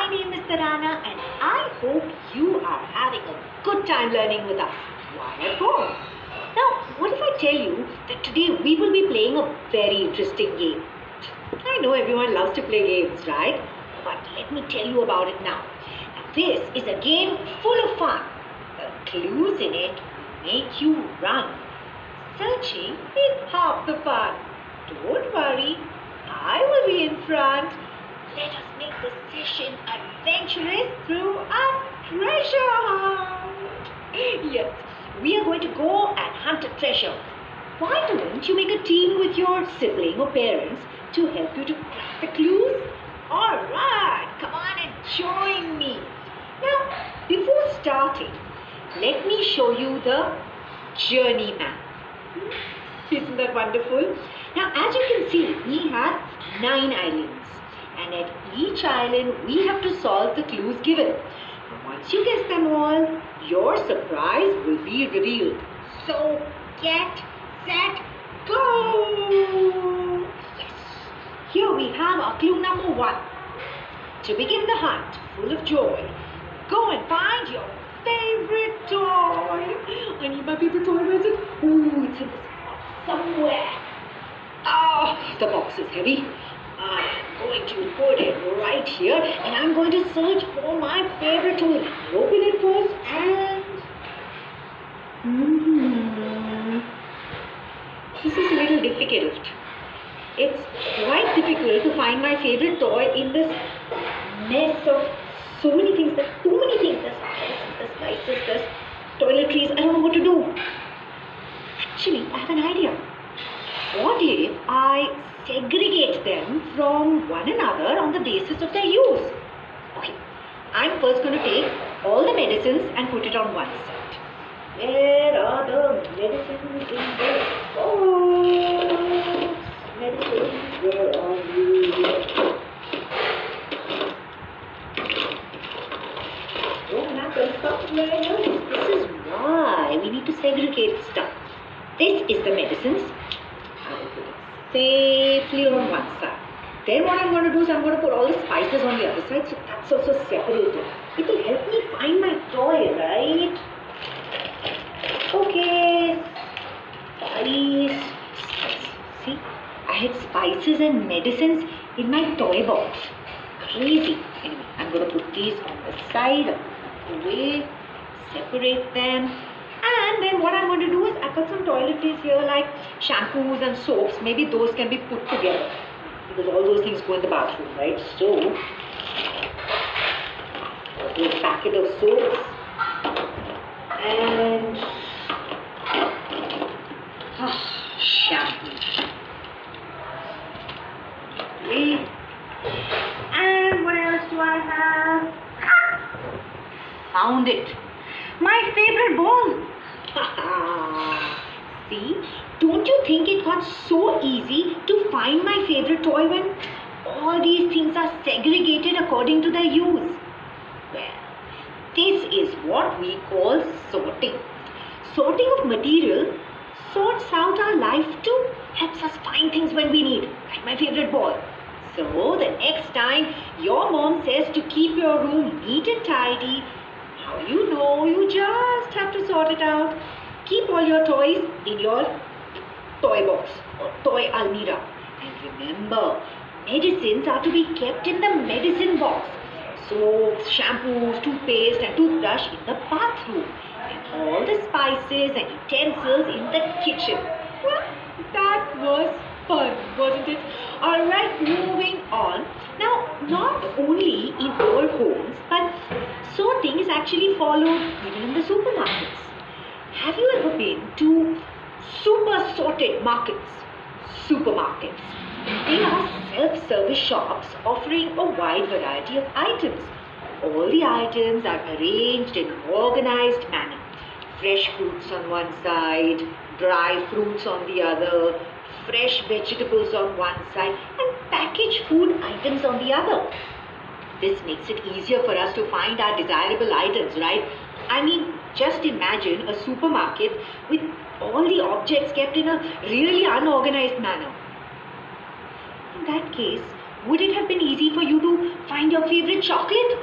My name is Tarana and I hope you are having a good time learning with us while at home. Now, what if I tell you that today we will be playing a very interesting game? I know everyone loves to play games, right? But let me tell you about it now. Now, this is a game full of fun. The clues in it will make you run. Searching is half the fun. Don't worry, I will be in front. Let us make this session adventurous through a treasure hunt. Yes, we are going to go and hunt a treasure. Why don't you make a team with your sibling or parents to help you to crack the clues? Alright, come on and join me. Now, before starting, let me show you the journey map. Isn't that wonderful? Now, as you can see, we have 9 islands. And at each island, we have to solve the clues given. Once you guess them all, your surprise will be revealed. So, get set, go! Yes, here we have our clue number 1. To begin the hunt, full of joy, go and find your favorite toy. I need my favorite toy. Where is it? Oh, it's in this box somewhere. Ah, the box is heavy. I'm going to put it right here and I'm going to search for my favorite toy. Open it first and... This is a little difficult. It's quite difficult to find my favorite toy in this mess of so many things. There's too many things. There's spices, there's toiletries. I don't know what to do. Actually, I have an idea. What if I segregate them from one another on the basis of their use? Okay, I'm first going to take all the medicines and put it on one side. Where are the medicines in this box? Medicines, where are you? Don't happen somewhere. This is why we need to segregate stuff. This is the medicines. I'll put it safely on one side. Then what I'm going to do is I'm going to put all the spices on the other side, so that's also separated. It will help me find my toy, right? Okay. Spice. See, I had spices and medicines in my toy box. Crazy. Anyway, I'm going to put these on the side, away, separate them. And then what I'm going to do is I put some toiletries here like shampoos and soaps. Maybe those can be put together because all those things go in the bathroom, right? So, a packet of soaps and shampoo. Okay. And what else do I have? Found it. My favorite ball. See, don't you think it got so easy to find my favorite toy when all these things are segregated according to their use? Well, this is what we call sorting. Sorting of material sorts out our life too, helps us find things when we need, like my favorite ball. So the next time your mom says to keep your room neat and tidy, how you know, you just have to sort it out. Keep all your toys in your toy box or toy almirah. And remember, medicines are to be kept in the medicine box. Soaps, shampoos, toothpaste and toothbrush in the bathroom. And all the spices and utensils in the kitchen. Well, that was fun, wasn't it? Alright, moving on. Now, not only in our homes, but sorting is actually followed even in the supermarkets. Have you ever been to super sorted markets? Supermarkets. They are self-service shops offering a wide variety of items. All the items are arranged in an organized manner. Fresh fruits on one side, dry fruits on the other, fresh vegetables on one side, and packaged food items on the other. This makes it easier for us to find our desirable items, right? I mean, just imagine a supermarket with all the objects kept in a really unorganized manner. In that case, would it have been easy for you to find your favorite chocolate?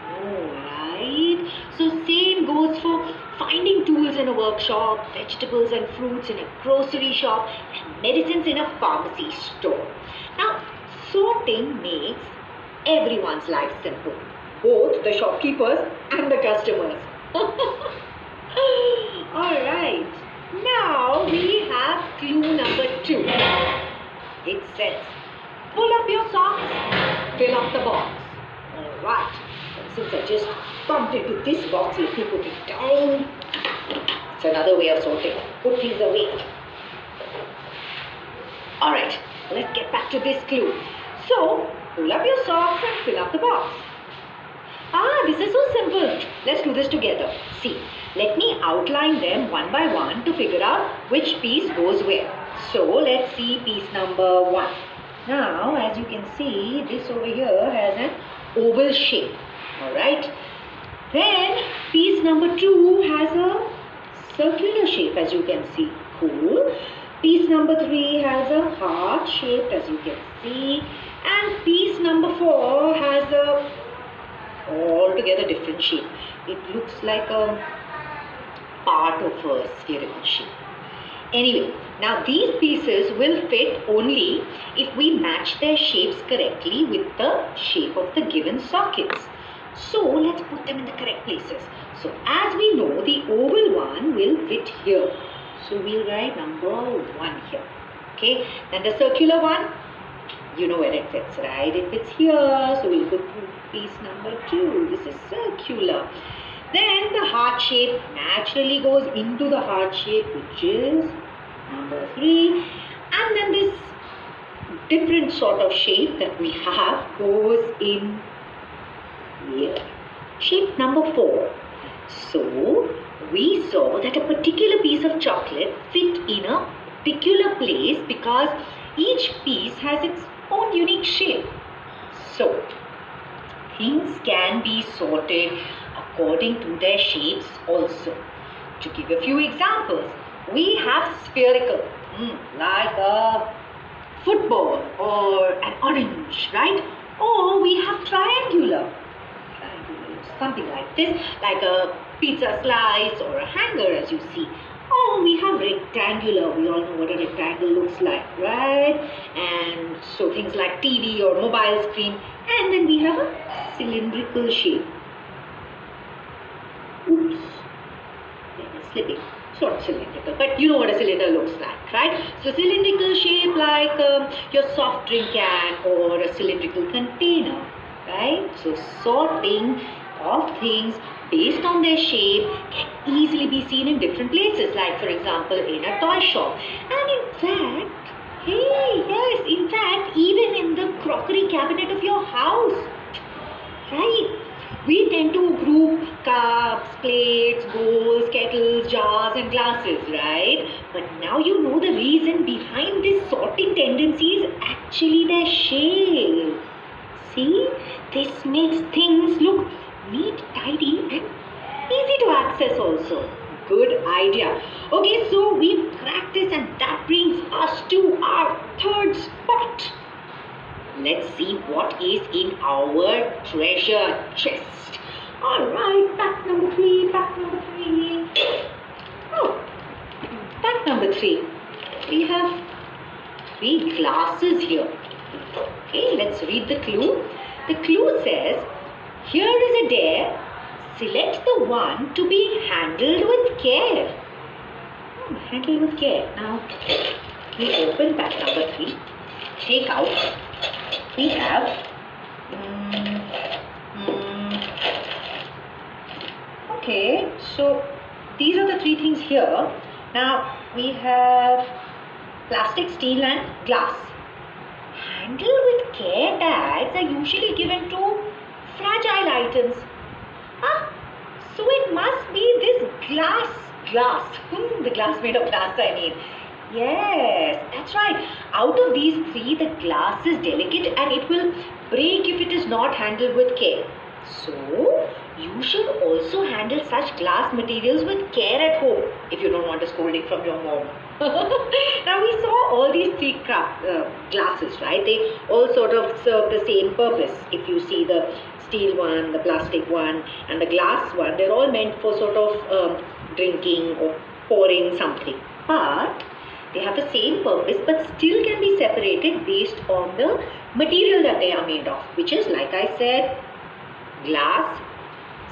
No, right? So same goes for finding tools in a workshop, vegetables and fruits in a grocery shop, and medicines in a pharmacy store. Now, sorting makes everyone's life simple, both the shopkeepers and the customers. Alright, now we have clue number 2. It says, pull up your socks, fill up the box. Alright, since I just bumped into this box, let me put it down. It's another way of sorting. Put these away. Alright, let's get back to this clue. So, pull up your socks and fill up the box. This is so simple. Let's do this together. See, let me outline them one by one to figure out which piece goes where. So, let's see piece number 1. Now, as you can see, this over here has an oval shape. Alright. Then, piece number 2 has a circular shape, as you can see. Cool. Piece number 3 has a heart shape, as you can see. And piece number 4 has a altogether different shape. It looks like a part of a spherical shape. Anyway, now these pieces will fit only if we match their shapes correctly with the shape of the given sockets. So let's put them in the correct places. So as we know, the oval one will fit here. So we'll write number 1 here. Okay, then the circular one, you know where it fits, right? It fits here. So we'll put piece number 2. This is circular. Then the heart shape naturally goes into the heart shape, which is number 3. And then this different sort of shape that we have goes in here. Shape number 4. So we saw that a particular piece of chocolate fit in a particular place because each piece has its own unique shape. So things can be sorted according to their shapes also. To give a few examples, we have spherical, like a football or an orange, right? Or we have triangular, something like this, like a pizza slice or a hanger, as you see. Or we have rectangular. We all know what a rectangle looks like, right? And so things like TV or mobile screen. And then we have a cylindrical shape. Oops, that is slipping. It's not cylindrical, but you know what a cylinder looks like, right? So cylindrical shape like your soft drink can or a cylindrical container, right? So sorting of things based on their shape can easily be seen in different places, like for example in a toy shop. And in fact, even in the crockery cabinet of your house, right? We tend to group cups, plates, bowls, kettles, jars and glasses, right? But now you know the reason behind this sorting tendency is actually their shape. See? This makes things look neat, tidy and easy to access also. Good idea. Okay, so we practice and that brings us to our third spot. Let's see what is in our treasure chest. Alright, fact number 3, Oh, fact number 3. We have 3 glasses here. Okay, let's read the clue. The clue says, here is a dare. Select the one to be handled with care. Handled with care. Now, we open pack number 3. Take out. We have okay, so these are the 3 things here. Now we have plastic, steel and glass. Handle with care tags are usually given to fragile items. So it must be this glass. The glass made of glass, I mean. Yes, that's right. Out of these 3, the glass is delicate and it will break if it is not handled with care. So, you should also handle such glass materials with care at home if you don't want a scolding from your mom. Now we saw all these three glasses, right? They all sort of serve the same purpose. If you see the steel one, the plastic one, and the glass one, they're all meant for sort of drinking or pouring something. But they have the same purpose, but still can be separated based on the material that they are made of, which is, like I said, glass,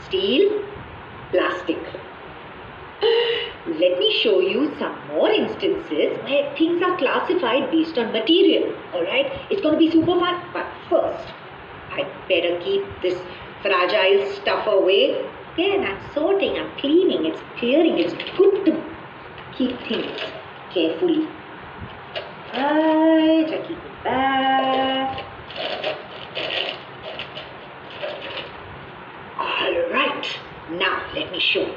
steel, plastic. Let me show you some more instances where things are classified based on material. Alright, it's going to be super fun. But first, I better keep this fragile stuff away. Then I'm sorting, I'm cleaning, it's clearing. It's good to keep things carefully. Right, I keep it back. Alright, now let me show you.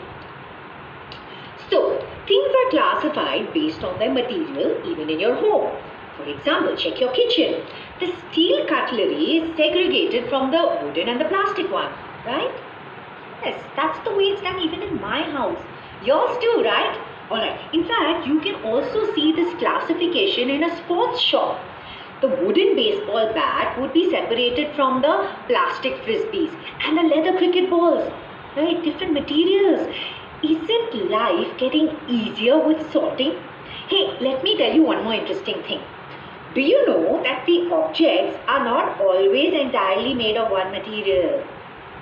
So, things are classified based on their material even in your home. For example, check your kitchen. The steel cutlery is segregated from the wooden and the plastic one, right? Yes, that's the way it's done even in my house. Yours too, right? Alright, in fact, you can also see this classification in a sports shop. The wooden baseball bat would be separated from the plastic frisbees and the leather cricket balls, right? Different materials. Isn't life getting easier with sorting? Hey, let me tell you one more interesting thing. Do you know that the objects are not always entirely made of one material?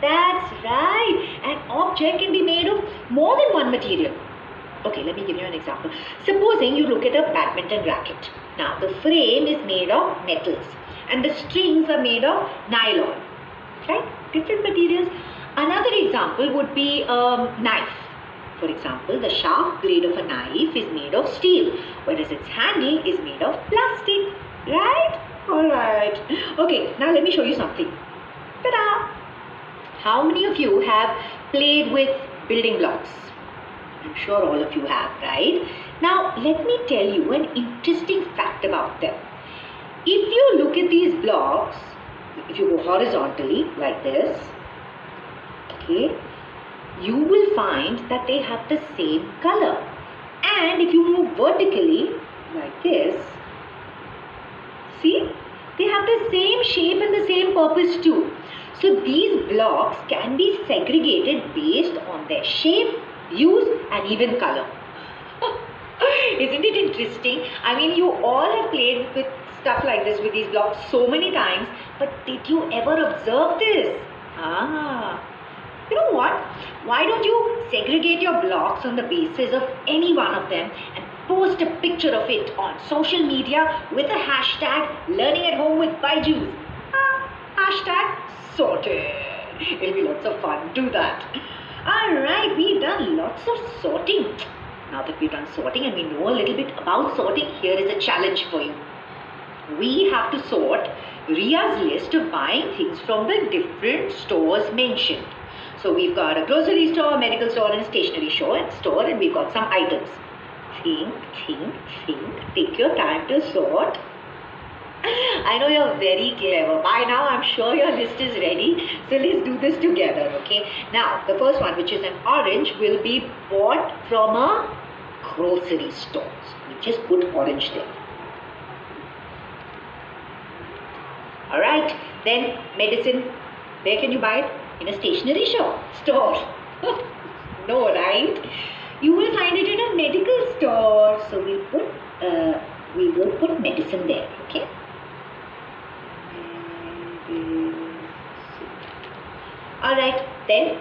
That's right. An object can be made of more than one material. Okay, let me give you an example. Supposing you look at a badminton racket. Now, the frame is made of metals and the strings are made of nylon. Right? Different materials. Another example would be a knife. For example, the sharp blade of a knife is made of steel, whereas its handle is made of plastic. Right? Alright. Okay, now let me show you something. Ta-da! How many of you have played with building blocks? I'm sure all of you have, right? Now, let me tell you an interesting fact about them. If you look at these blocks, if you go horizontally like this, okay, you will find that they have the same color. And if you move vertically like this, see, they have the same shape and the same purpose too. So these blocks can be segregated based on their shape, use and even color. Isn't it interesting? I mean, you all have played with stuff like this with these blocks so many times, but did you ever observe this? You know what? Why don't you segregate your blocks on the basis of any one of them and post a picture of it on social media with the hashtag learning at home with Byju's. Hashtag sorted. It'll be lots of fun. Do that. Alright, we've done lots of sorting. Now that we've done sorting and we know a little bit about sorting, here is a challenge for you. We have to sort Ria's list of buying things from the different stores mentioned. So we've got a grocery store, medical store and a stationery store and we've got some items. Think. Take your time to sort. I know you're very clever. By now I'm sure your list is ready. So let's do this together, okay? Now, the first one, which is an orange, will be bought from a grocery store. So we just put orange there. Alright, then medicine. Where can you buy it? In a stationery store. No, right? You will find it in a medical store. So we will put medicine there, okay? Alright, then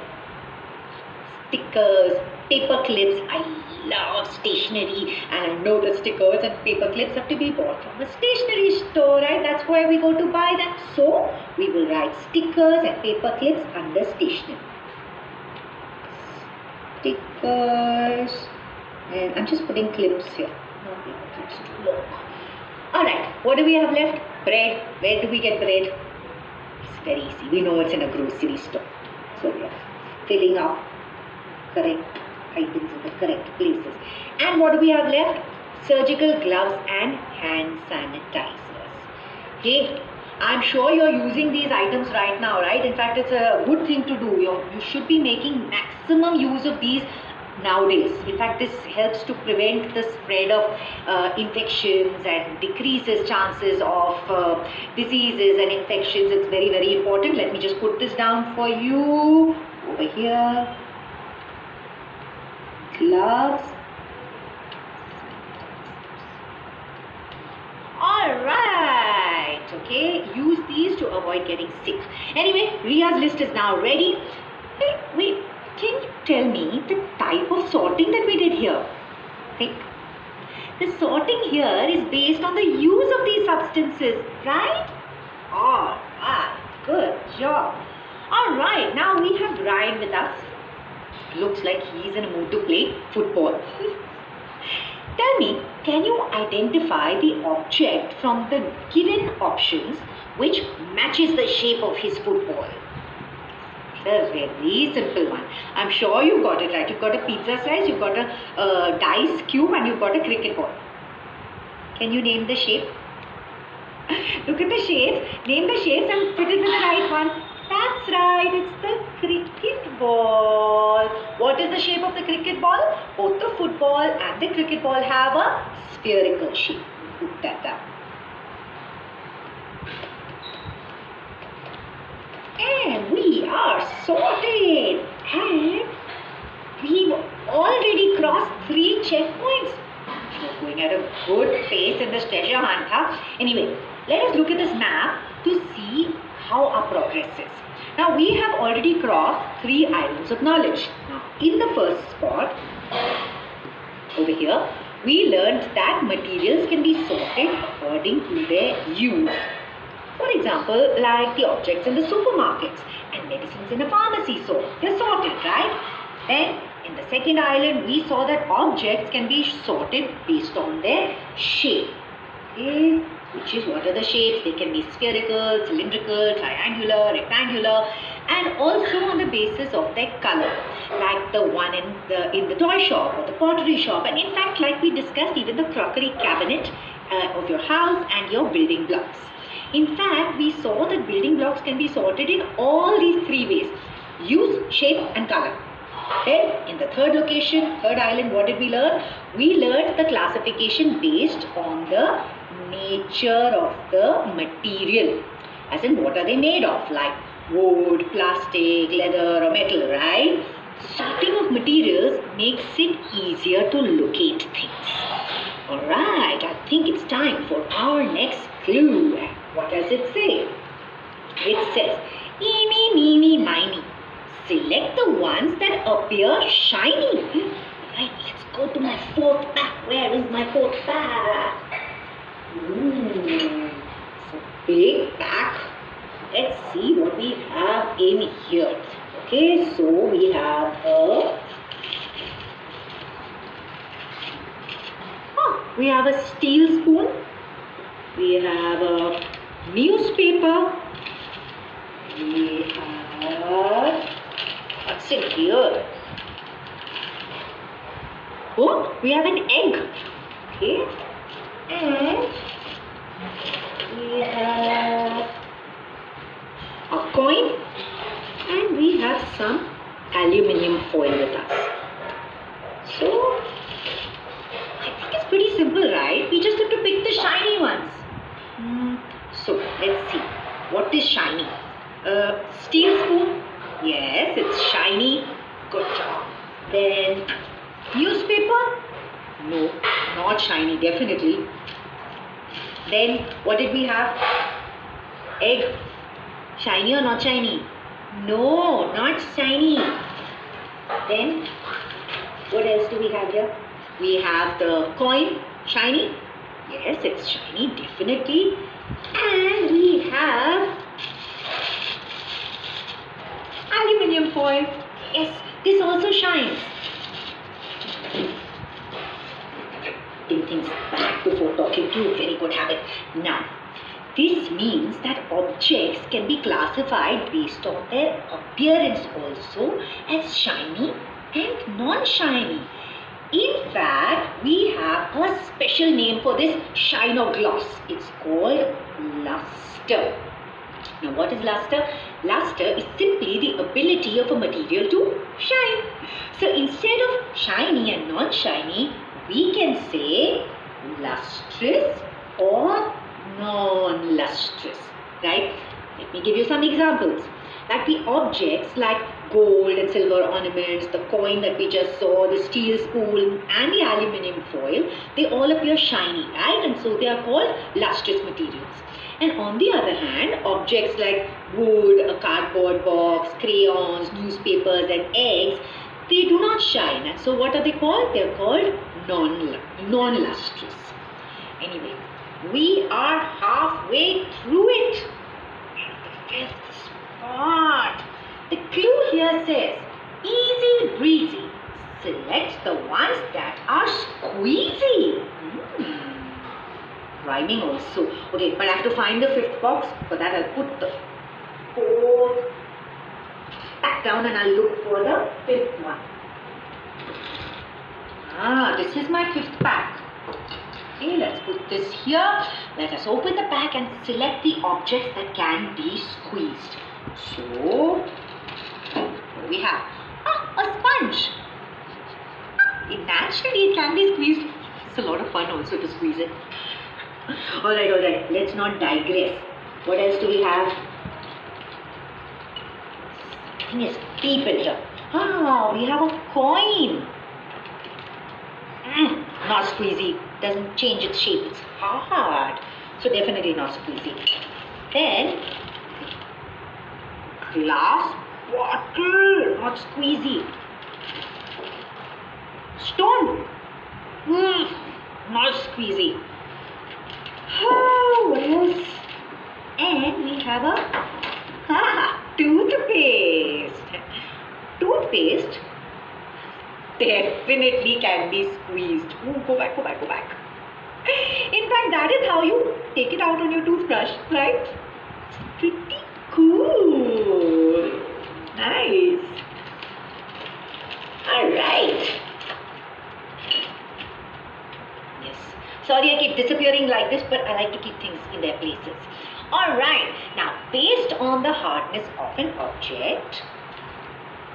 stickers, paper clips. I love stationery and I know that stickers and paper clips have to be bought from a stationery store, right? That's where we go to buy them. So we will write stickers and paper clips under stationery. Stickers, and I'm just putting clips here. No paper clips too long. Alright, what do we have left? Bread. Where do we get bread? It's very easy. We know it's in a grocery store. So we are filling up correct items in the correct places. And what do we have left? Surgical gloves and hand sanitizers. Okay, I'm sure you're using these items right now, right? In fact, it's a good thing to do. You should be making maximum use of these nowadays. In fact, this helps to prevent the spread of infections and decreases chances of diseases and infections. It's very, very important. Let me just put this down for you over here. Gloves. Alright, okay, use these to avoid getting sick. Anyway, Ria's list is now ready. Hey, wait, can you tell me the type of sorting that we did here? Think. The sorting here is based on the use of these substances, right? Alright, good job. Alright, now we have Brian with us. Looks like he's in a mood to play football. Tell me, can you identify the object from the given options which matches the shape of his football? A very simple one. I'm sure you got it right. You've got a pizza slice, you've got a dice cube, and you've got a cricket ball. Can you name the shape? Look at the shapes. Name the shapes and fit it with the right one. That's right, it's the cricket ball. What is the shape of the cricket ball? Both the football and the cricket ball have a spherical shape. Put that down. And we are sorted. And we've already crossed 3 checkpoints. We're going at a good pace in this treasure hunt, huh? Anyway, let us look at this map to see how our progress is. Now we have already crossed 3 islands of knowledge. Now in the first spot, over here, we learned that materials can be sorted according to their use. For example, like the objects in the supermarkets and medicines in a pharmacy, so they're sorted, right? Then in the second island, we saw that objects can be sorted based on their shape. Okay, which is what are the shapes? They can be spherical, cylindrical, triangular, rectangular, and also on the basis of their color, like the one in the toy shop or the pottery shop, and in fact, like we discussed, even the crockery cabinet of your house and your building blocks. In fact, we saw that building blocks can be sorted in all these 3 ways: use, shape, and color. Then, in the third location, third island, what did we learn? We learned the classification based on the nature of the material. As in, what are they made of? Like wood, plastic, leather, or metal, right? Sorting of materials makes it easier to locate things. Alright, I think it's time for our next clue. What does it say? It says, eeny, meeny, miny. Select the ones that appear shiny. Right, let's go to my 4th pack. Where is my 4th pack? It's a big pack. Let's see what we have in here. Okay, so we have a steel spoon. We have a newspaper. We have, what's in here? Oh, we have an egg. Okay, and we have a coin, and we have some aluminium foil with us. So I think it's pretty simple, right? We just have to pick the shiny ones. So let's see. What is shiny? Steel spoon? Yes, it's shiny. Good job. Then newspaper? No, not shiny, definitely. Then what did we have? Egg. Shiny or not shiny? No, not shiny. Then what else do we have here? We have the coin. Shiny? Yes, it's shiny, definitely. And we have aluminium foil. Yes, this also shines. Putting things back before talking to you, very good habit. Now, this means that objects can be classified based on their appearance also as shiny and non-shiny. In fact, we have a special name for this shine or gloss. It's called luster. Now what is luster? Luster is simply the ability of a material to shine. So instead of shiny and non-shiny, we can say lustrous or non-lustrous, right? Let me give you some examples. Like the objects like gold and silver ornaments, the coin that we just saw, the steel spoon and the aluminium foil, they all appear shiny, right? And so they are called lustrous materials. And on the other hand, objects like wood, a cardboard box, crayons, newspapers and eggs, they do not shine. And so what are they called? They are called non-lustrous. Anyway, we are halfway through it. And the fifth spot. The clue here says, easy breezy. Select the ones that are squeezy. Rhyming also. Okay, but I have to find the fifth box. For that I'll put the fourth back down and I'll look for the fifth one. This is my fifth pack. Okay, let's put this here. Let us open the pack and select the objects that can be squeezed. So, what do we have? A sponge. Naturally, it can be squeezed. It's a lot of fun also to squeeze it. Alright, let's not digress. What else do we have? I think it's people here. We have a coin. Not squeezy. Doesn't change its shape. It's hard. So definitely not squeezy. Then, glass bottle. Not squeezy. Stone. Not squeezy. What else? And we have a toothpaste. Toothpaste definitely can be squeezed. Go back. In fact, that is how you take it out on your toothbrush, right? It's pretty cool. Nice. Alright. Yes. Sorry I keep disappearing like this, but I like to keep things in their places. Alright. Now, based on the hardness of an object,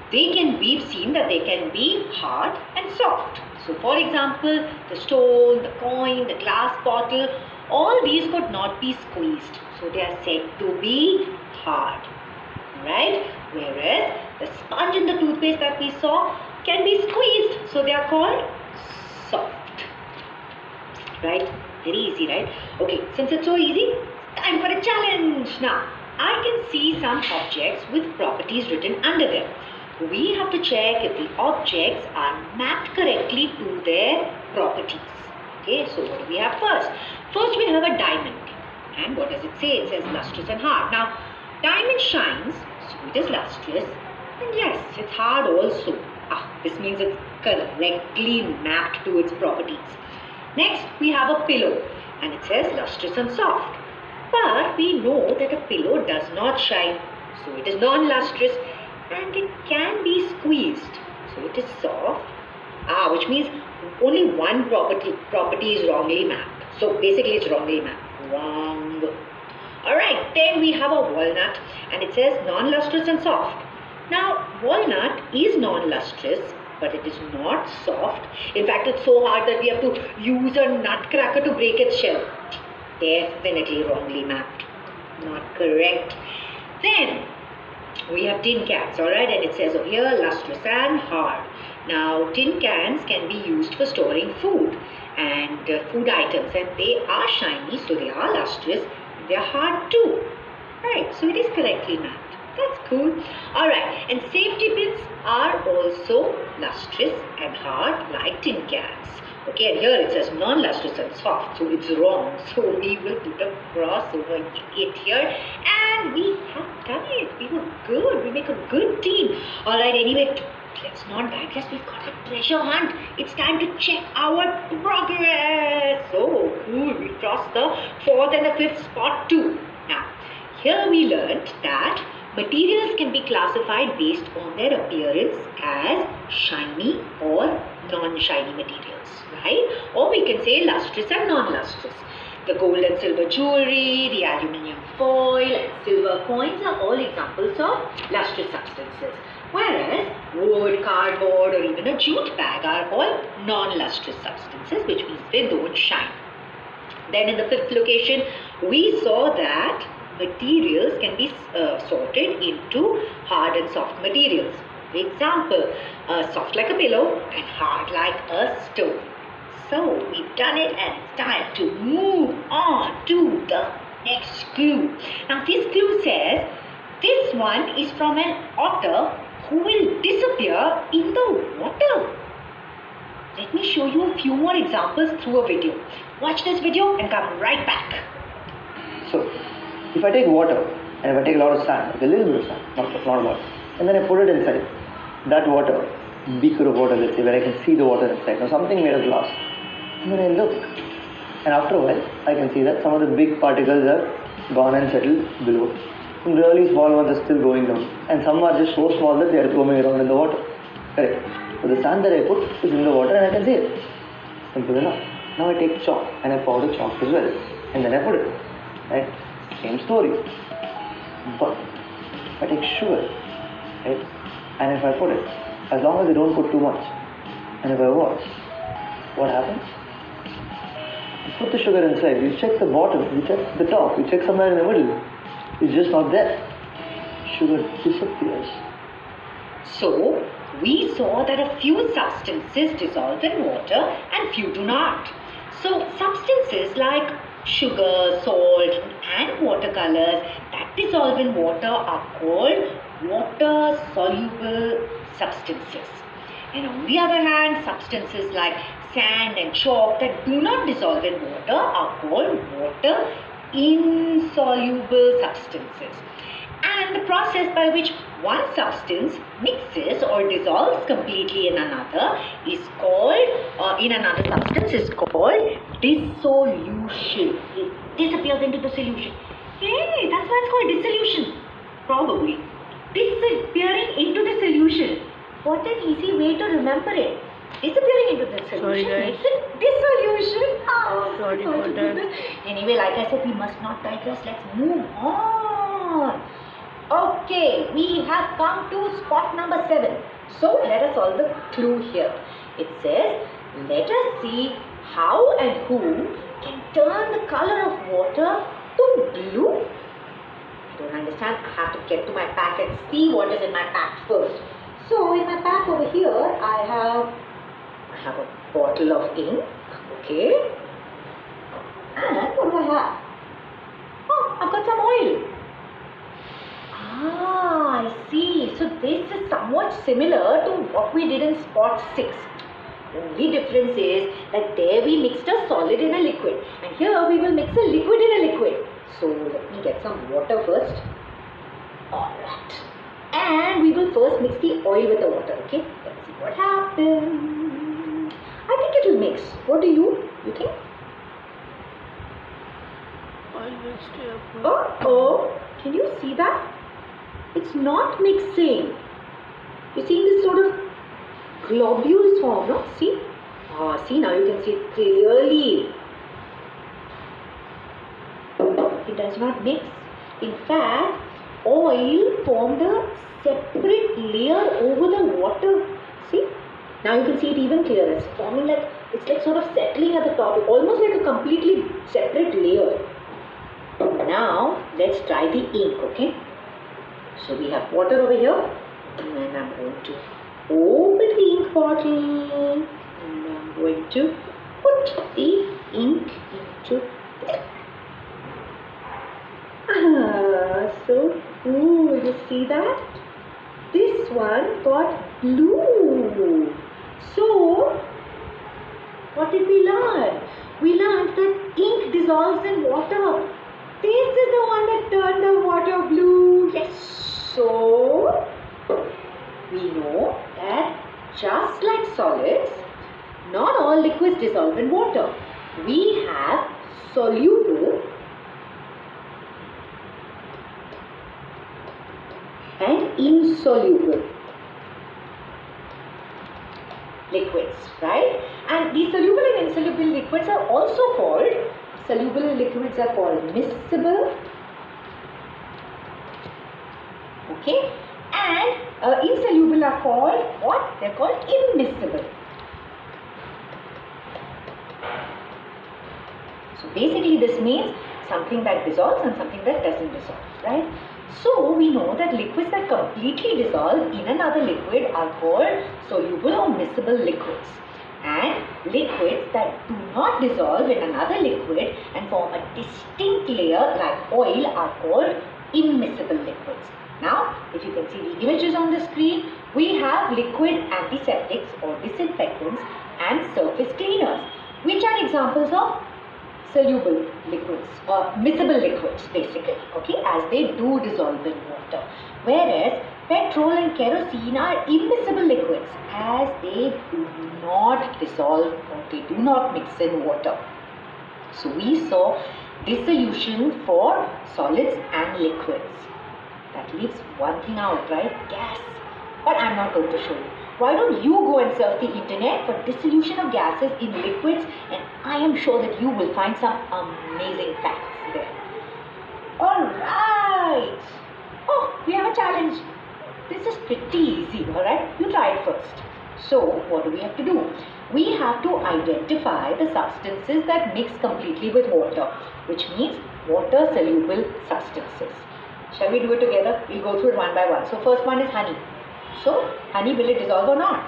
we've seen that they can be hard and soft. So for example, the stone, the coin, the glass bottle, all these could not be squeezed. So they are said to be hard. Right? Whereas the sponge and the toothpaste that we saw can be squeezed. So they are called soft. Right? Very easy, right? Okay, since it's so easy, time for a challenge. Now, I can see some objects with properties written under them. We have to check if the objects are mapped correctly to their properties. Okay, so what do we have first? First we have a diamond. And what does it say? It says lustrous and hard. Now, diamond shines, so it is lustrous. And yes, it's hard also. This means it's correctly mapped to its properties. Next, we have a pillow. And it says lustrous and soft. But we know that a pillow does not shine. So it is non-lustrous. And it can be squeezed, so it is soft, which means only one property is wrongly mapped. So basically it's wrongly mapped. Wrong. Alright, then we have a walnut and it says non-lustrous and soft. Now walnut is non-lustrous, but it is not soft. In fact, it's so hard that we have to use a nutcracker to break its shell. Definitely wrongly mapped. Not correct. Then we have tin cans, alright, and it says over here lustrous and hard. Now, tin cans can be used for storing food and food items, and they are shiny, so they are lustrous, and they are hard too. Right, so it is correctly mapped. That's cool. Alright, and safety pins are also lustrous and hard like tin cans. Okay, and here it says non-lustrous and soft, so it's wrong. So we will put a cross over it here, and we have done it. We were good. We make a good team. Alright, anyway, let's not digress. We've got a treasure hunt. It's time to check our progress. So cool. We crossed the fourth and the fifth spot too. Now, here we learned that materials can be classified based on their appearance as shiny or non-shiny materials, right? Or we can say lustrous and non-lustrous. The gold and silver jewelry, the aluminium foil, and silver coins are all examples of lustrous substances. Whereas wood, cardboard, or even a jute bag are all non-lustrous substances, which means they don't shine. Then in the fifth location, we saw that materials can be sorted into hard and soft materials. For example, soft like a pillow and hard like a stone. So we've done it and it's time to move on to the next clue. Now this clue says, this one is from an otter who will disappear in the water. Let me show you a few more examples through a video. Watch this video and come right back. So, if I take water and if I take a lot of sand, a little bit of sand, not a lot, and then I put it inside that water, beaker of water, let's say, where I can see the water inside. Now, something made of glass. And then I look, and after a while, I can see that some of the big particles are gone and settled below. Some really small ones are still going down, and some are just so small that they are roaming around in the water. Correct. So the sand that I put is in the water and I can see it. Simple enough. Now I take chalk and I powder chalk as well, and then I put it. Right? Same story. But if I take sugar, right, and if I put it, as long as I don't put too much, and if I watch, what happens? You put the sugar inside, you check the bottom, you check the top, you check somewhere in the middle. It's just not there. Sugar disappears. So, we saw that a few substances dissolve in water and few do not. So, substances like sugar, salt and watercolors that dissolve in water are called water-soluble substances. And on the other hand, substances like sand and chalk that do not dissolve in water are called water-insoluble substances. And the process by which one substance mixes or dissolves completely in another is called, in another substance is called dissolution. It disappears into the solution. Hey, that's why it's called dissolution. Probably. Disappearing into the solution. What an easy way to remember it. Disappearing into the solution makes it dissolution. Oh, sorry for that. Anyway, like I said, we must not digress. Let's move on. Okay, we have come to spot number 7. So let us solve the clue here. It says, let us see how and who can turn the color of water to blue. I don't understand. I have to get to my pack and see what is in my pack first. So in my pack over here, I have a bottle of ink. Okay. And what do I have? Oh, I've got some oil. Ah, I see. So this is somewhat similar to what we did in spot 6. The only difference is that there we mixed a solid in a liquid. And here we will mix a liquid in a liquid. So let me get some water first. Alright. And we will first mix the oil with the water. Okay. Let's see what happens. I think it will mix. What do you think? Oil will stay up. Oh, can you see that? It's not mixing. You're seeing this sort of globules form, no? See? See, now you can see it clearly. It does not mix. In fact, oil formed a separate layer over the water. See? Now you can see it even clearer. It's forming like, it's like sort of settling at the top, almost like a completely separate layer. Now, let's try the ink, okay? So we have water over here, and I'm going to open the ink bottle, and I'm going to put the ink into there. So cool, you see that? This one got blue. So, what did we learn? We learned that ink dissolves in water. This is the one that turned the water blue. Yes. So, we know that just like solids, not all liquids dissolve in water. We have soluble and insoluble liquids, right? And these soluble and insoluble liquids are also called Soluble liquids are called miscible. Okay, and insoluble are called what? They're called immiscible. So basically this means something that dissolves and something that doesn't dissolve, right? So we know that liquids that completely dissolve in another liquid are called soluble or miscible liquids. And liquids that do not dissolve in another liquid and form a distinct layer like oil are called immiscible liquids. Now, if you can see the images on the screen, we have liquid antiseptics or disinfectants and surface cleaners, which are examples of soluble liquids or miscible liquids basically, okay, as they do dissolve in water. Whereas petrol and kerosene are immiscible liquids as they do not dissolve or they do not mix in water. So we saw dissolution for solids and liquids. That leaves one thing out, right? Gas. But I'm not going to show you. Why don't you go and surf the internet for dissolution of gases in liquids, and I am sure that you will find some amazing facts there. Alright. Oh, we have a challenge. This is pretty easy, alright? You try it first. So, what do we have to do? We have to identify the substances that mix completely with water, which means water-soluble substances. Shall we do it together? We'll go through it one by one. So, first one is honey. So, honey, will it dissolve or not?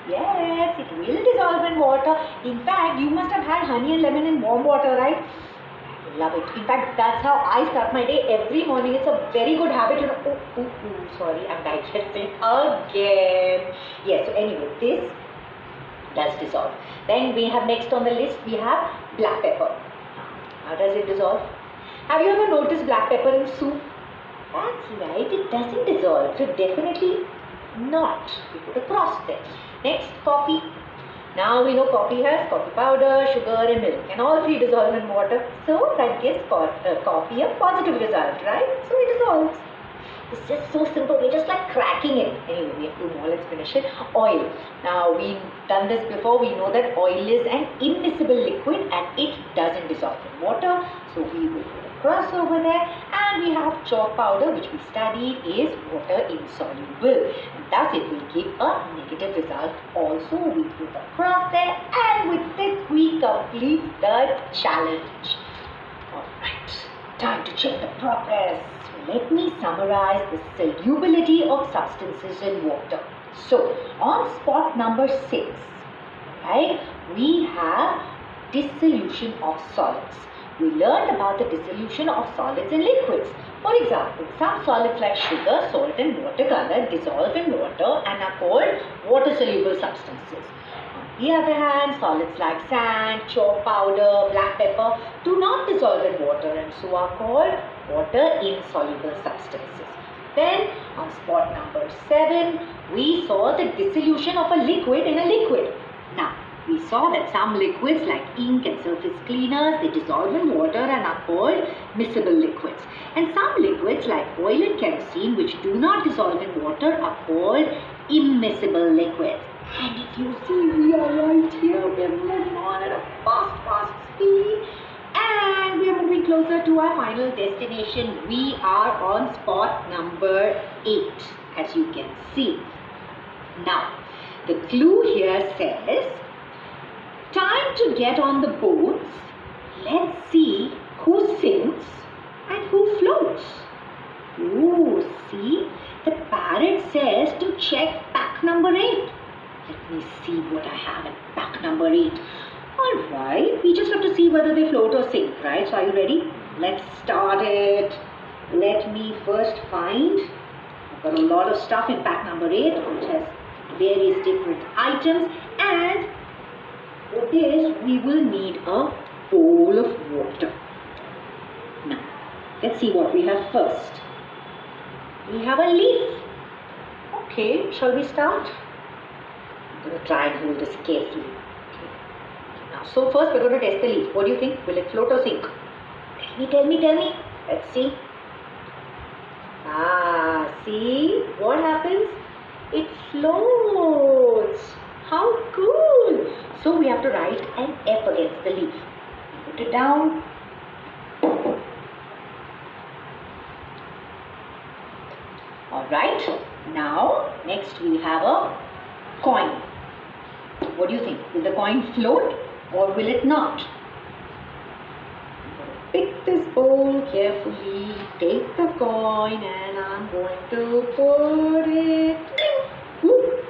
Yes, it will dissolve in water. In fact, you must have had honey and lemon in warm water, right? I love it. In fact, that's how I start my day every morning. It's a very good habit. You know, sorry, I'm digesting again. Yes, so anyway, this does dissolve. Then we have next on the list, we have black pepper. How does it dissolve? Have you ever noticed black pepper in soup? That's right, it doesn't dissolve. So definitely not. We put a cross there. Next, coffee. Now we know coffee has coffee powder, sugar and milk, and all three dissolve in water. So that gives coffee a positive result, right? So it dissolves. It's just so simple. We're just like cracking it. Anyway, we have two more. Let's finish it. Oil. Now we've done this before. We know that oil is an immiscible liquid and it doesn't dissolve in water. So we will put a cross over there. And we have chalk powder, which we studied is water insoluble. And thus it will give a negative result. Also, we put a cross there. And with this, we complete the challenge. Alright, time to check the progress. Let me summarize the solubility of substances in water. So, on spot number 6, right, we have dissolution of solids. We learned about the dissolution of solids in liquids. For example, some solids like sugar, salt and watercolor dissolve in water and are called water-soluble substances. On the other hand, solids like sand, chalk powder, black pepper do not dissolve in water and so are called water-insoluble substances. Then, on spot number 7, we saw the dissolution of a liquid in a liquid. Now, we saw that some liquids like ink and surface cleaners, they dissolve in water and are called miscible liquids. And some liquids like oil and kerosene, which do not dissolve in water, are called immiscible liquids. And if you see, we are right here. We are moving on at a fast speed. And we are moving closer to our final destination. We are on spot number 8, as you can see. Now, the clue here says, time to get on the boats. Let's see who sinks and who floats. Ooh, see? The parrot says to check pack number 8. Let me see what I have in pack number 8. Alright, we just have to see whether they float or sink, right? So are you ready? Let's start it. Let me first find, I've got a lot of stuff in pack number 8 which has various different items, and for this we will need a bowl of water. Now, let's see what we have first. We have a leaf. Okay, shall we start? I'm going to try and hold this carefully. Now, so first we're going to test the leaf. What do you think? Will it float or sink? Tell me. Let's see. See what happens? It floats. How cool! So we have to write an F against the leaf. Put it down. right? Now, next we have a coin. What do you think? Will the coin float or will it not? Pick this bowl carefully, take the coin, and I'm going to put it. Whoop.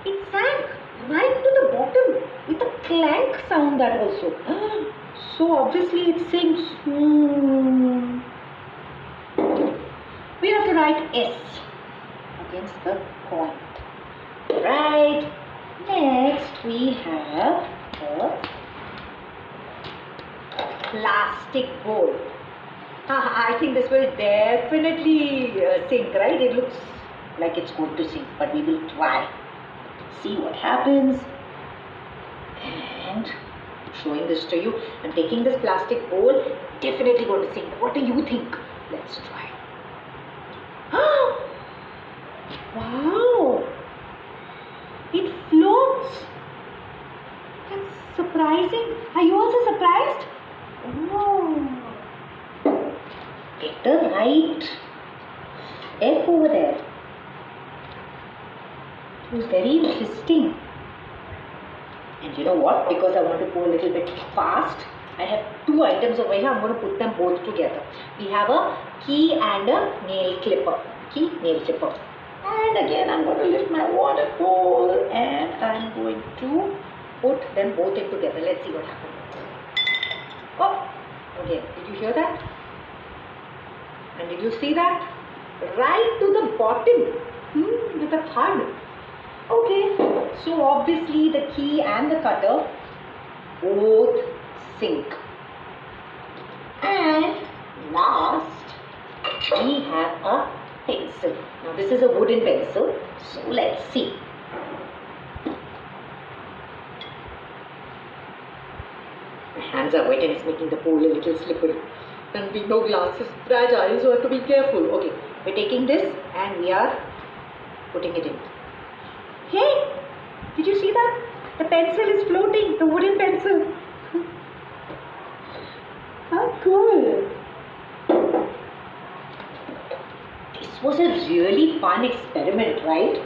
It sank right to the bottom with a clank sound that also. So obviously it sinks. We have to write S against the coin. Right. Next we have a plastic bowl. I think this will definitely sink, right? It looks like it's going to sink, but we will try. See what happens. And I'm showing this to you. I'm taking this plastic bowl, definitely going to sink. What do you think? Let's try. Wow! It floats. That's surprising. Are you also surprised? Oh. Get the right F over there. It was very interesting. And you know what? Because I want to go a little bit fast, I have two items over here. I'm going to put them both together. We have a key and a nail clipper. Key, nail clipper. And again, I'm going to lift my water bowl and I'm going to put them both in together. Let's see what happens. Oh, okay. Did you hear that? And did you see that? Right to the bottom with a thud. Okay, so obviously the key and the cutter both sink. And last, we have a pencil. Now this is a wooden pencil, so let's see. My hands are wet and it's making the bowl a little slippery. And we know glass is fragile, so I have to be careful. Okay, we're taking this and we are putting it in. Hey, did you see that? The pencil is floating, the wooden pencil. How cool. This was a really fun experiment, right?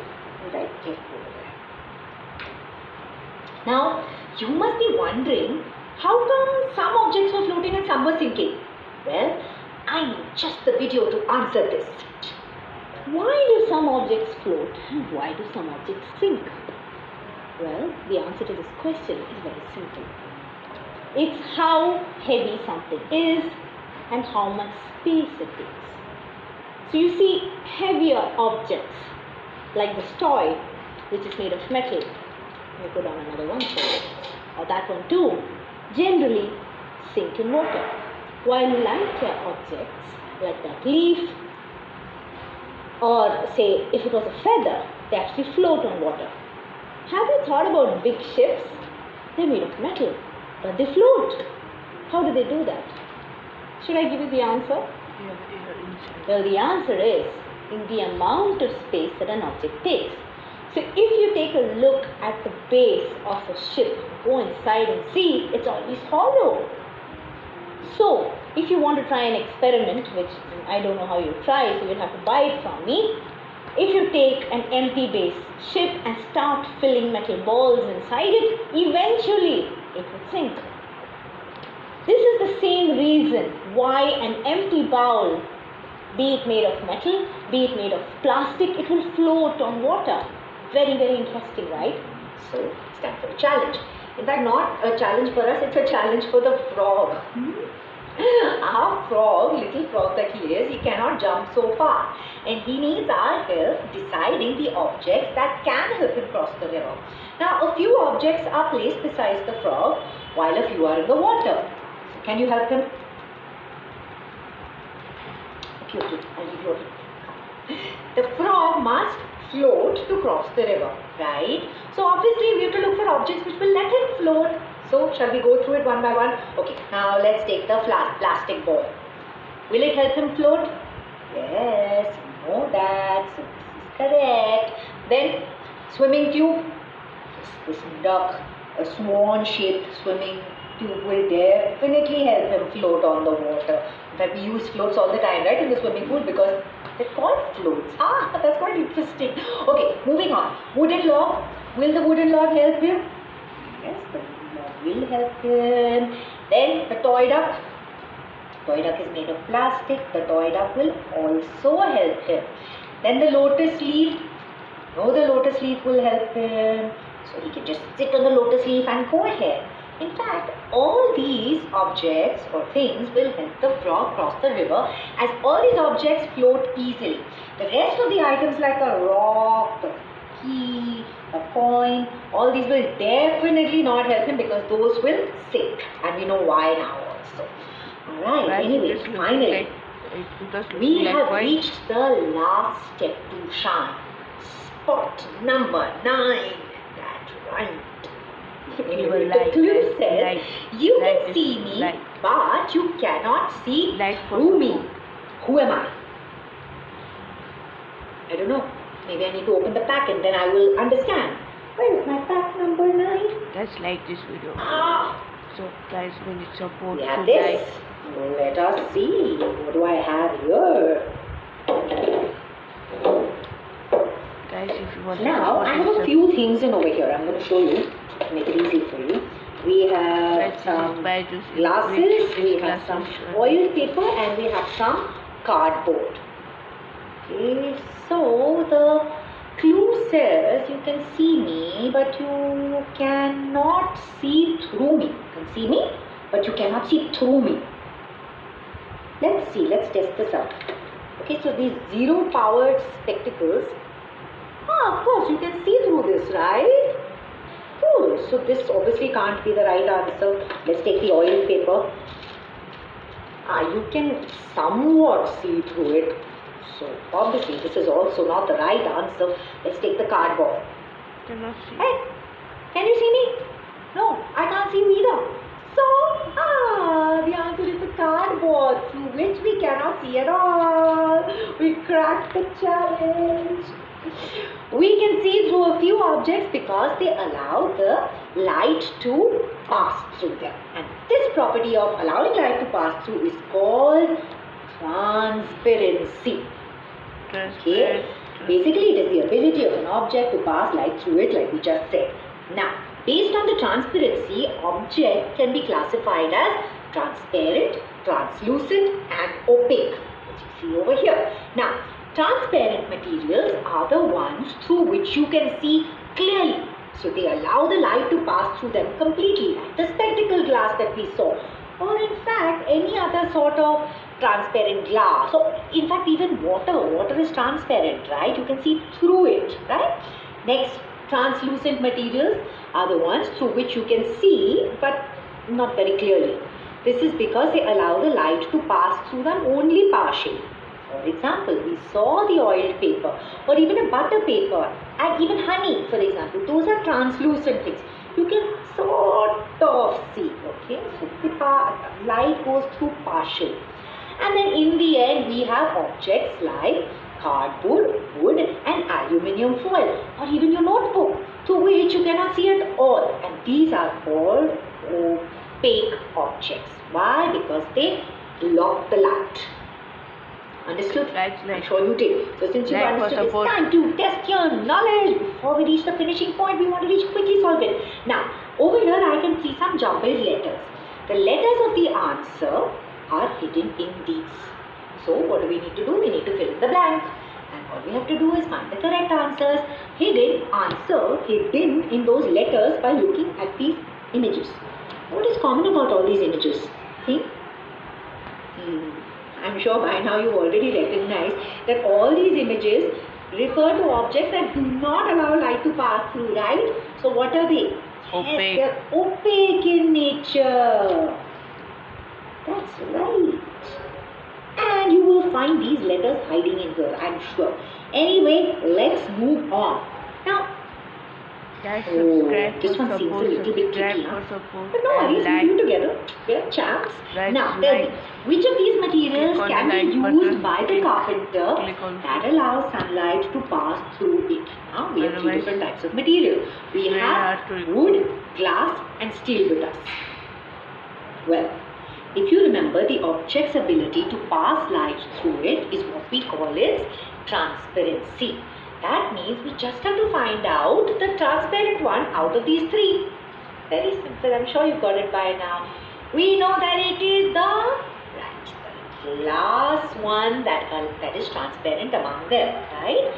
Right, careful. Now, you must be wondering, how come some objects were floating and some were sinking? Well, I need just the video to answer this. Why do some objects float and why do some objects sink? Well, the answer to this question is very simple. It's how heavy something is and how much space it takes. So you see, heavier objects like this toy, which is made of metal, we put on another one for it, or that one too, generally sink in water, while lighter objects like that leaf, or say if it was a feather, they actually float on water. Have you thought about big ships? They're made of metal, but they float. How do they do that? Should I give you the answer? Well, the answer is in the amount of space that an object takes. So if you take a look at the base of a ship, go inside and see, it's always hollow. So if you want to try an experiment, which I don't know how you try, so you'll have to buy it from me. If you take an empty base ship and start filling metal balls inside it, eventually it will sink. This is the same reason why an empty bowl, be it made of metal, be it made of plastic, it will float on water. Very, very interesting, right? So it's time for a challenge. In fact, not a challenge for us, it's a challenge for the frog. Our frog, little frog that he is, he cannot jump so far. And he needs our help deciding the objects that can help him cross the river. Now, a few objects are placed beside the frog while a few are in the water. Can you help him? Okay, I'll give you a hint. The frog must float to cross the river, right? So obviously we have to look for objects which will let him float. So shall we go through it one by one? Okay, now let's take the plastic ball. Will it help him float? Yes, you know that. So this is correct. Then swimming tube. This duck, a swan shaped swimming tube will definitely help him float on the water. In fact, we use floats all the time, right, in the swimming pool because they're called floats. Ah, that's quite interesting. Okay, moving on. Wooden log. Will the wooden log help him? Yes, the wooden log will help him. Then the toy duck. Toy duck is made of plastic. The toy duck will also help him. Then the lotus leaf. No, the lotus leaf will help him. So he can just sit on the lotus leaf and go ahead. In fact, all these objects or things will help the frog cross the river as all these objects float easily. The rest of the items like a rock, a key, a coin, all these will definitely not help him because those will sink. And we know why now also. Alright, anyway, finally, we have reached the last step to shine. Spot number 9. That's right. Anyway, the clue says you can see me, but you cannot see through me. Who am I? I don't know. Maybe I need to open the pack and then I will understand. Where is my pack number 9? Just like this video. Ah, So guys, when it's support we to have like, this. Let us see. What do I have here? guys, if you want Now, I have a few things in over here. I'm going to show you to make it easy for you. We have some glasses, we have some oil paper, and we have some cardboard. Okay, so the clue says you can see me, but you cannot see through me. You can see me, but you cannot see through me. Let's see, let's test this out. Okay, so these zero powered spectacles. Ah, of course, you can see through this, right? Cool. So this obviously can't be the right answer. Let's take the oil paper. Ah, you can somewhat see through it. So obviously this is also not the right answer. Let's take the cardboard. cannot see. Hey, can you see me? No, I can't see you either. So, the answer is the cardboard through which we cannot see at all. We cracked the challenge. We can see through a few objects because they allow the light to pass through them. And this property of allowing light to pass through is called transparency. Okay? Basically, it is the ability of an object to pass light through it, like we just said. Now, based on the transparency, object can be classified as transparent, translucent, and opaque, which you see over here. Now, transparent materials are the ones through which you can see clearly. So they allow the light to pass through them completely, like the spectacle glass that we saw, or in fact any other sort of transparent glass. So in fact even water is transparent, right? You can see through it, right? Next, translucent materials are the ones through which you can see but not very clearly. This is because they allow the light to pass through them only partially. For example, we saw the oiled paper or even a butter paper and even honey, for example. Those are translucent things. You can sort of see, okay? So the light goes through partially. And then in the end, we have objects like cardboard, wood and aluminium foil or even your notebook through which you cannot see at all. And these are called opaque objects. Why? Because they block the light. Understood? I'm sure you did. So since you understood, it's time to test your knowledge. Before we reach the finishing point, we want to quickly solve it. Now, over here I can see some jumbled letters. The letters of the answer are hidden in these. So what do we need to do? We need to fill in the blank. And all we have to do is find the correct answers. Hidden in those letters by looking at these images. What is common about all these images? Think? I'm sure by now you already recognize that all these images refer to objects that do not allow light to pass through, right? So what are they? Opaque. Yes, they're opaque in nature. That's right. And you will find these letters hiding in here, I'm sure. Anyway, let's move on. Now, guys, subscribe this for one seems a support, little bit subscribe tricky, for huh? support, But no worries, and we'll do like. together. We're champs. Guys, Now, tell me, which of these materials Click on can the be like used button. by the Click carpenter on that allows sunlight to pass through it? Now, we have three Otherwise, different types of material. We very have hard to wood, glass and steel with us. Well, if you remember, the object's ability to pass light through it is what we call its transparency. That means we just have to find out the transparent one out of these three. Very simple, I'm sure you've got it by now. We know that it is the last one that is transparent among them, right?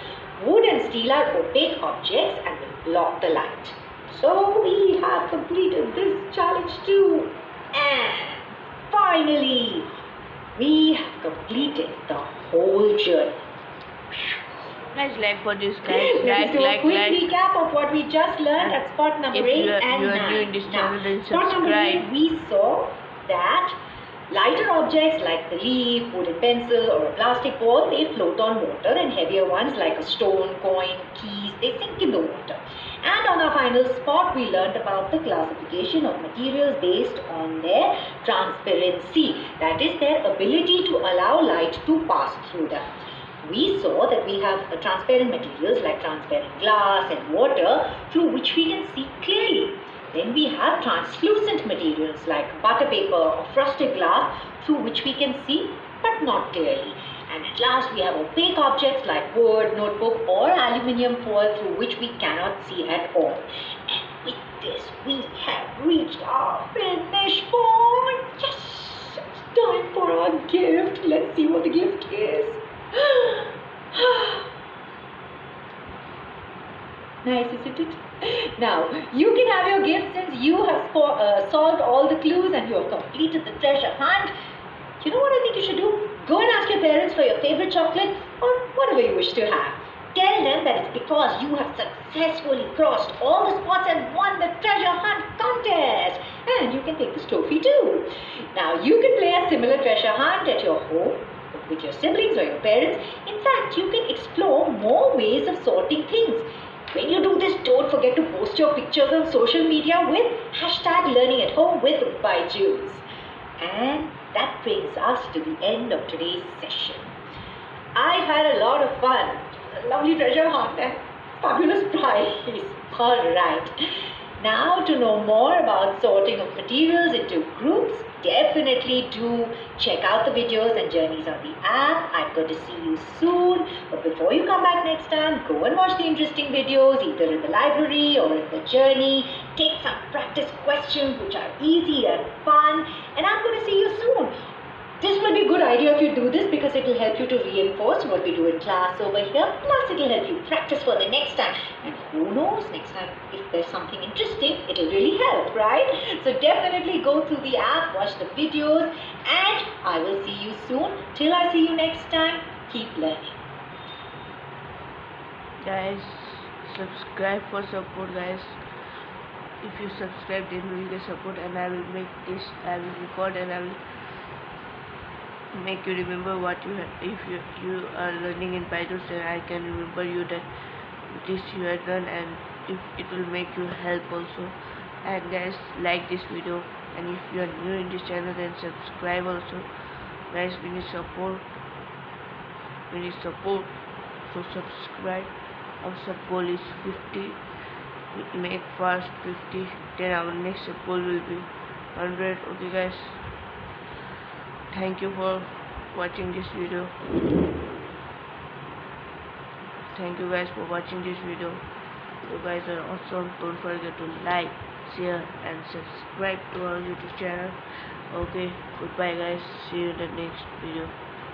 Wood and steel are opaque objects and will block the light. So we have completed this challenge too. And finally, we have completed the whole journey. Guys, like for this, guys. Let's do a quick Like. recap of what we just learned at spot number If 8 you are- and you are 9. new in this channel, then spot number 8, subscribe. we saw that lighter objects like the leaf, wooden pencil, or a plastic ball, they float on water, and heavier ones like a stone, coin, keys, they sink in the water. And on our final spot, we learned about the classification of materials based on their transparency, that is, their ability to allow light to pass through them. We saw that we have transparent materials like transparent glass and water through which we can see clearly. Then we have translucent materials like butter paper or frosted glass through which we can see but not clearly. And at last we have opaque objects like wood, notebook or aluminium foil through which we cannot see at all. And with this we have reached our finish point. Yes! It's time for our gift. Let's see what the gift is. Nice, isn't it? Now, you can have your gift since you have solved all the clues and you have completed the treasure hunt. You know what I think you should do? Go and ask your parents for your favorite chocolate or whatever you wish to have. Tell them that it's because you have successfully crossed all the spots and won the treasure hunt contest. And you can take this trophy too. Now, you can play a similar treasure hunt at your home with your siblings or your parents. In fact, you can explore more ways of sorting things. When you do this, don't forget to post your pictures on social media with #LearningAtHomeWithByJules. And that brings us to the end of today's session. I've had a lot of fun, a lovely treasure hunt and fabulous prize. Alright, now to know more about sorting of materials into groups, definitely do check out the videos and journeys on the app. I'm going to see you soon. But before you come back next time, go and watch the interesting videos either in the library or in the journey. Take some practice questions which are easy and fun. And I'm going to see you soon. This will be a good idea if you do this because it will help you to reinforce what we do in class over here. Plus it will help you practice for the next time. And who knows, next time if there's something interesting, it will really help, right? So definitely go through the app, watch the videos, and I will see you soon. Till I see you next time, keep learning. Guys, subscribe for support, guys. If you subscribe, then you will get support, and I will make this, I will record, and I will make you remember what you have. If you are learning in Python, then I can remember you that this you have done, and if it will make you help also. And guys, like this video, and if you are new in this channel, then subscribe also. Guys, we need support, so subscribe. Our sub goal is 50. We make fast 50, then our next sub goal will be 100. Okay guys, thank you for watching this video. Thank you guys for watching this video. You guys are awesome. Don't forget to like, share and subscribe to our YouTube channel. Okay, goodbye guys, see you in the next video.